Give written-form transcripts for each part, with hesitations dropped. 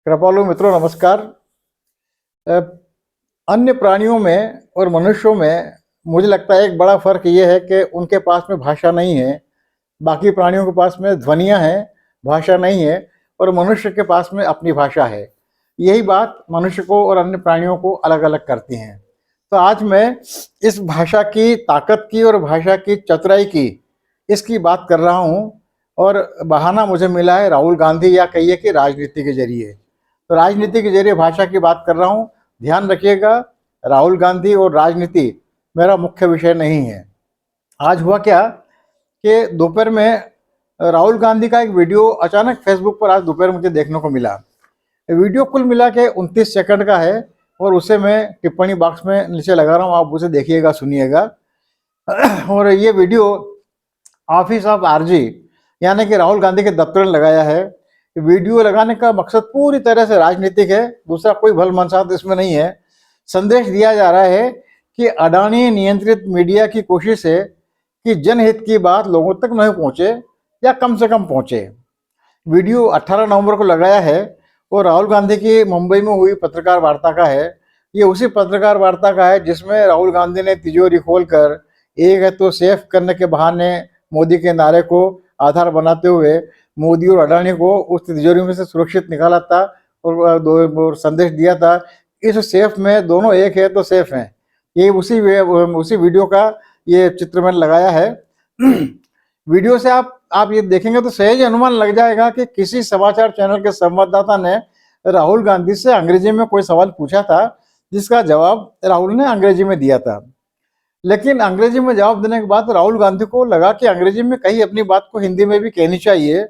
कृपालु मित्रों नमस्कार। अ, अन्य प्राणियों में और मनुष्यों में मुझे लगता है एक बड़ा फर्क ये है कि उनके पास में भाषा नहीं है। बाकी प्राणियों के पास में ध्वनियाँ हैं, भाषा नहीं है, और मनुष्य के पास में अपनी भाषा है। यही बात मनुष्य को और अन्य प्राणियों को अलग अलग करती हैं। तो आज मैं इस भाषा की ताकत की और भाषा की चतुराई की इसकी बात कर रहा हूँ। और बहाना मुझे मिला है राहुल गांधी या कहिए कि राजनीति के जरिए। तो राजनीति के जरिए भाषा की बात कर रहा हूँ। ध्यान रखिएगा, राहुल गांधी और राजनीति मेरा मुख्य विषय नहीं है। आज हुआ क्या कि दोपहर में राहुल गांधी का एक वीडियो अचानक फेसबुक पर आज दोपहर मुझे देखने को मिला। वीडियो कुल मिला के 29 सेकंड का है और उसे मैं टिप्पणी बॉक्स में नीचे लगा रहा हूँ, आप उसे देखिएगा, सुनिएगा। और ये वीडियो ऑफिस ऑफ आरजी यानी कि राहुल गांधी के दफ्तर ने लगाया है। वीडियो लगाने का मकसद पूरी तरह से राजनीतिक है, दूसरा कोई भल मनसात इसमें नहीं है। संदेश दिया जा रहा है कि अडानी नियंत्रित मीडिया की कोशिश है कि जनहित की बात लोगों तक नहीं पहुंचे या कम से कम पहुंचे। वीडियो 18 नवंबर को लगाया है और राहुल गांधी की मुंबई में हुई पत्रकार वार्ता का है। ये उसी पत्रकार वार्ता का है जिसमें राहुल गांधी ने तिजोरी खोलकर एक है तो सेफ करने के बहाने मोदी के नारे को आधार बनाते हुए मोदी और अडानी को उस तिजोरी में से सुरक्षित निकाला था और संदेश दिया था, इस सेफ में दोनों एक है तो सेफ हैं। ये उसी वीडियो का ये चित्र मैंने लगाया है। वीडियो से आप ये देखेंगे तो सहज अनुमान लग जाएगा कि किसी समाचार चैनल के संवाददाता ने राहुल गांधी से अंग्रेजी में कोई सवाल पूछा था जिसका जवाब राहुल ने अंग्रेजी में दिया था। लेकिन अंग्रेजी में जवाब देने के बाद राहुल गांधी को लगा कि अंग्रेजी में कहीं अपनी बात को हिंदी में भी कहनी चाहिए,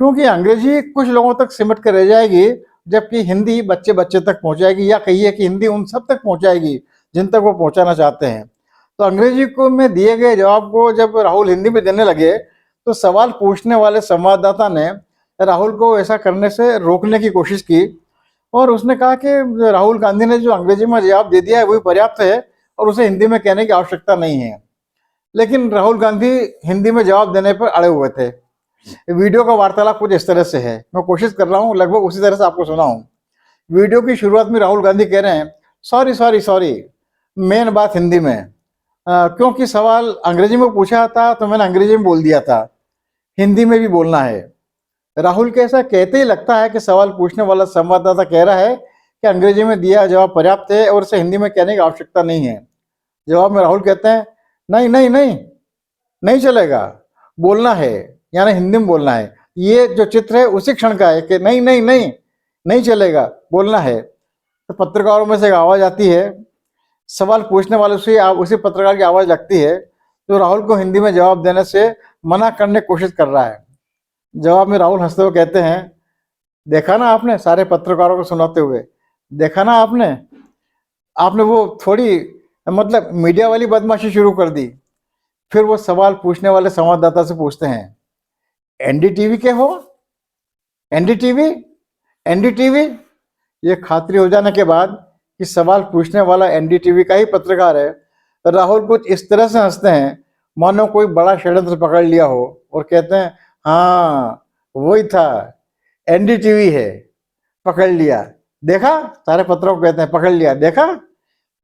क्योंकि अंग्रेजी कुछ लोगों तक सिमट कर रह जाएगी जबकि हिंदी बच्चे बच्चे तक पहुंचाएगी, या कहिए कि हिंदी उन सब तक पहुंचाएगी जिन तक वो पहुंचाना चाहते हैं। तो अंग्रेजी को में दिए गए जवाब को जब राहुल हिंदी में देने लगे तो सवाल पूछने वाले संवाददाता ने राहुल को ऐसा करने से रोकने की कोशिश की और उसने कहा कि राहुल गांधी ने जो अंग्रेजी में जवाब दे दिया है वही पर्याप्त है और उसे हिंदी में कहने की आवश्यकता नहीं है। लेकिन राहुल गांधी हिंदी में जवाब देने पर अड़े हुए थे। वीडियो का वार्तालाप कुछ इस तरह से है, मैं कोशिश कर रहा हूँ लगभग उसी तरह से आपको सुनाऊं। वीडियो की शुरुआत में राहुल गांधी कह रहे हैं, सॉरी सॉरी सॉरी, मेन बात हिंदी में, क्योंकि सवाल अंग्रेजी में पूछा था तो मैंने अंग्रेजी में बोल दिया था, हिंदी में भी बोलना है। राहुल के ऐसा कहते ही लगता है कि सवाल पूछने वाला संवाददाता कह रहा है कि अंग्रेजी में दिया जवाब पर्याप्त है और उसे हिंदी में कहने की आवश्यकता नहीं है। जवाब में राहुल कहते हैं, नहीं नहीं नहीं नहीं चलेगा, बोलना है, यानी हिंदी में बोलना है। ये जो चित्र है उसी क्षण का है कि नहीं नहीं नहीं नहीं चलेगा, बोलना है। तो पत्रकारों में से एक आवाज आती है, सवाल पूछने वाले से उसी पत्रकार की आवाज लगती है जो राहुल को हिंदी में जवाब देने से मना करने की कोशिश कर रहा है। जवाब में राहुल हंसते हुए कहते हैं, देखा ना आपने, सारे पत्रकारों को सुनाते हुए, देखा ना आपने आपने वो थोड़ी मतलब मीडिया वाली बदमाशी शुरू कर दी। फिर वो सवाल पूछने वाले संवाददाता से पूछते हैं, एनडीटीवी के हो? NDTV NDTV. ये खातरी हो जाने के बाद कि सवाल पूछने वाला एनडीटीवी का ही पत्रकार है, राहुल कुछ इस तरह से हंसते हैं मानो कोई बड़ा षड्यंत्र पकड़ लिया हो और कहते हैं, हाँ वही था, एनडीटीवी है, पकड़ लिया। देखा, सारे पत्रों को कहते हैं पकड़ लिया, देखा।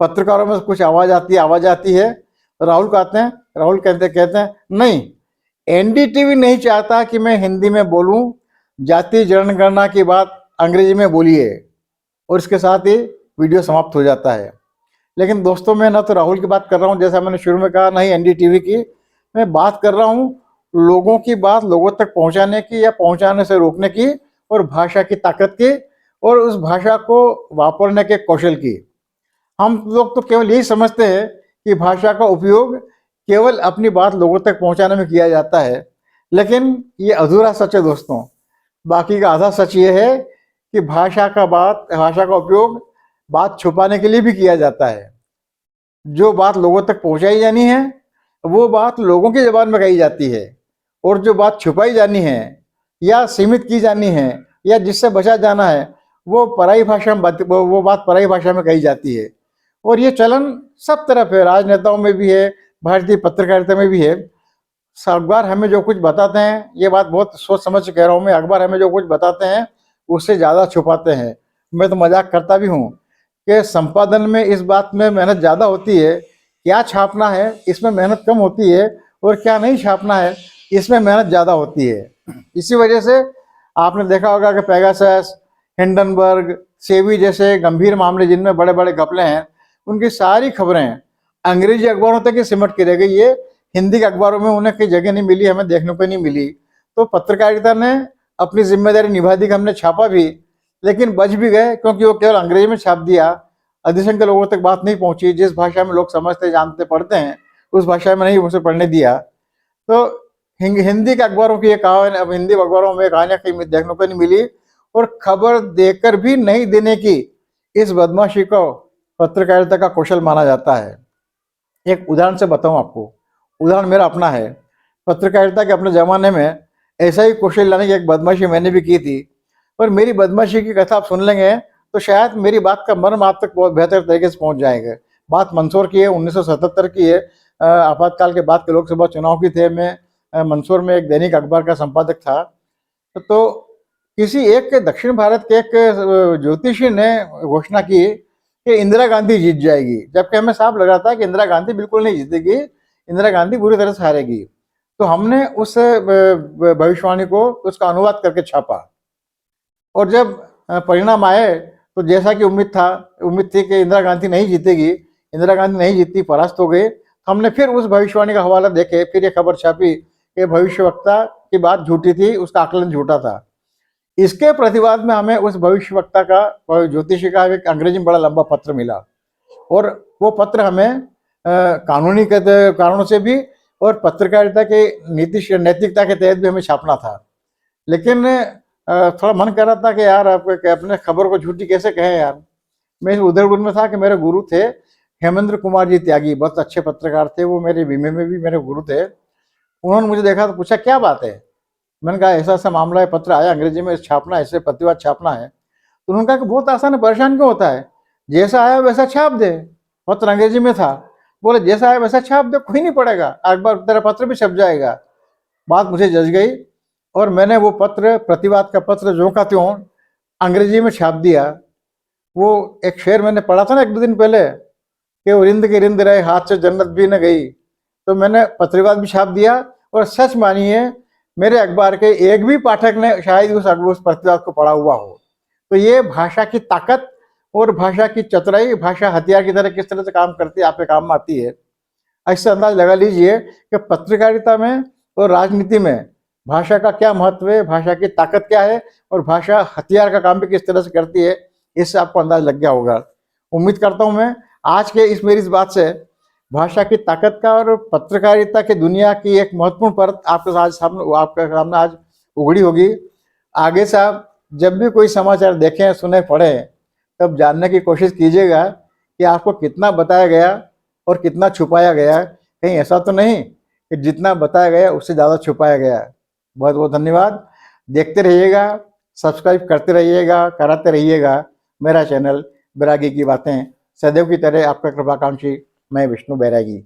पत्रकारों में कुछ आवाज आती है। राहुल कहते हैं नहीं, एनडीटीवी नहीं चाहता कि मैं हिंदी में बोलूं, जाति जनगणना की बात अंग्रेजी में बोलिए। और इसके साथ ही वीडियो समाप्त हो जाता है। लेकिन दोस्तों, मैं ना तो राहुल की बात कर रहा हूँ जैसा मैंने शुरू में कहा, ना ही एनडीटीवी की। मैं बात कर रहा हूँ लोगों की बात लोगों तक पहुंचाने की या पहुंचाने से रोकने की, और भाषा की ताकत की, और उस भाषा को वापरने के कौशल की। हम लोग तो केवल यही समझते हैं कि भाषा का उपयोग केवल अपनी बात लोगों तक पहुंचाने में किया जाता है, लेकिन ये अधूरा सच है दोस्तों। बाकी का आधा सच ये है कि भाषा का उपयोग बात छुपाने के लिए भी किया जाता है। जो बात लोगों तक पहुंचाई जानी है वो बात लोगों की ज़बान में कही जाती है, और जो बात छुपाई जानी है या सीमित की जानी है या जिससे बचा जाना है वो बात पराई भाषा में कही जाती है। और ये चलन सब तरफ है, राजनेताओं में भी है, भारतीय पत्रकारिता में भी है। अखबार हमें जो कुछ बताते हैं, ये बात बहुत सोच समझ के कह रहा हूँ मैं, अखबार हमें जो कुछ बताते हैं उससे ज़्यादा छुपाते हैं। मैं तो मजाक करता भी हूँ कि संपादन में इस बात में मेहनत ज़्यादा होती है, क्या छापना है इसमें मेहनत कम होती है, और क्या नहीं छापना है इसमें मेहनत ज़्यादा होती है। इसी वजह से आपने देखा होगा कि पेगासस, हिंडनबर्ग, सेबी जैसे गंभीर मामले जिनमें बड़े बड़े घपले हैं, उनकी सारी खबरें अंग्रेजी अखबारों तक ही सिमट के रह गई। ये हिंदी के अखबारों में उन्हें कई जगह नहीं मिली, हमें देखने को नहीं मिली। तो पत्रकारिता ने अपनी जिम्मेदारी निभा दी कि हमने छापा भी, लेकिन बच भी गए, क्योंकि वो केवल अंग्रेजी में छाप दिया, अधिसंख्य लोगों तक बात नहीं पहुंची। जिस भाषा में लोग समझते जानते पढ़ते हैं उस भाषा में नहीं उसे पढ़ने दिया। तो हिंदी के अखबारों की ये कहानी, अब हिंदी अखबारों में कहानियां कहीं देखने को नहीं मिली, और खबर देकर भी नहीं देने की इस बदमाशी को पत्रकारिता का कौशल माना जाता है। एक उदाहरण से बताऊं आपको, उदाहरण मेरा अपना है। पत्रकारिता के अपने ज़माने में ऐसा ही कौशल लाने की एक बदमाशी मैंने भी की थी, और मेरी बदमाशी की कथा आप सुन लेंगे तो शायद मेरी बात का मर्म आप तक बहुत बेहतर तरीके से पहुंच जाएगा। बात मंदसौर की है, 1977 की है। आपातकाल के बाद के लोकसभा चुनाव की थे। मैं मंदसौर में एक दैनिक अखबार का संपादक था। तो किसी एक दक्षिण भारत के एक ज्योतिषी ने घोषणा की कि इंदिरा गांधी जीत जाएगी, जबकि हमें साफ लग रहा था कि इंदिरा गांधी बिल्कुल नहीं जीतेगी, इंदिरा गांधी बुरी तरह से हारेगी। तो हमने उस भविष्यवाणी को, उसका अनुवाद करके छापा, और जब परिणाम आए तो जैसा कि उम्मीद थी कि इंदिरा गांधी नहीं जीतेगी, इंदिरा गांधी नहीं जीती, परास्त हो गए। हमने फिर उस भविष्यवाणी का हवाला देखे, फिर ये खबर छापी कि भविष्यवक्ता की बात झूठी थी, उसका आकलन झूठा था। इसके प्रतिवाद में हमें उस भविष्यवक्ता का, ज्योतिषी का एक अंग्रेजी में बड़ा लंबा पत्र मिला, और वो पत्र हमें कानूनी कारणों से भी और पत्रकारिता के नैतिकता के तहत भी हमें छापना था। लेकिन थोड़ा मन कर रहा था कि यार आपको अपने खबर को झूठी कैसे कहें यार। मैं इस उधरगुन में था कि मेरे गुरु थे हेमेंद्र कुमार जी त्यागी, बहुत अच्छे पत्रकार थे वो, मेरे बीमे में भी मेरे गुरु थे। उन्होंने मुझे देखा तो पूछा क्या बात है। मैंने कहा ऐसा ऐसा मामला है, पत्र आया अंग्रेजी में, छापना है, ऐसे प्रतिवाद छापना है। तो उन्होंने कहा कि बहुत आसान है, परेशान क्यों होता है, जैसा आया वैसा छाप दे। पत्र अंग्रेजी में था, बोले जैसा आया वैसा छाप दे, कोई नहीं पड़ेगा, अखबार तेरा पत्र भी छप जाएगा। बात मुझे जज गई, और मैंने वो पत्र, प्रतिवाद का पत्र ज्यों का त्यों अंग्रेजी में छाप दिया। वो एक शेर मैंने पढ़ा था ना एक दो दिन पहले कि वो रिंद की रिंद रहे हाथ से जन्नत भी न गई, तो मैंने प्रतिवाद भी छाप दिया। और सच मानिए मेरे अखबार के एक भी पाठक ने शायद उस प्रतिवाद को पढ़ा हुआ हो। तो ये भाषा की ताकत और भाषा की चतुराई, भाषा हथियार की तरह किस तरह से काम करती है, आपके काम में आती है। ऐसे अंदाज लगा लीजिए कि पत्रकारिता में और राजनीति में भाषा का क्या महत्व है, भाषा की ताकत क्या है, और भाषा हथियार का काम भी किस तरह से करती है, इससे आपको अंदाज लग गया होगा। उम्मीद करता हूँ मैं आज के मेरी इस बात से भाषा की ताकत का और पत्रकारिता की दुनिया की एक महत्वपूर्ण परत आपके सामने आज उगड़ी होगी। आगे से आप जब भी कोई समाचार देखें, सुने, पढ़ें, तब जानने की कोशिश कीजिएगा कि आपको कितना बताया गया और कितना छुपाया गया। कहीं ऐसा तो नहीं कि जितना बताया गया उससे ज़्यादा छुपाया गया। बहुत बहुत धन्यवाद। देखते रहिएगा, सब्सक्राइब करते रहिएगा, कराते रहिएगा मेरा चैनल बैरागी की बातें। सदैव की तरह आपका कृपाकांक्षी मैं विष्णु बैरागी।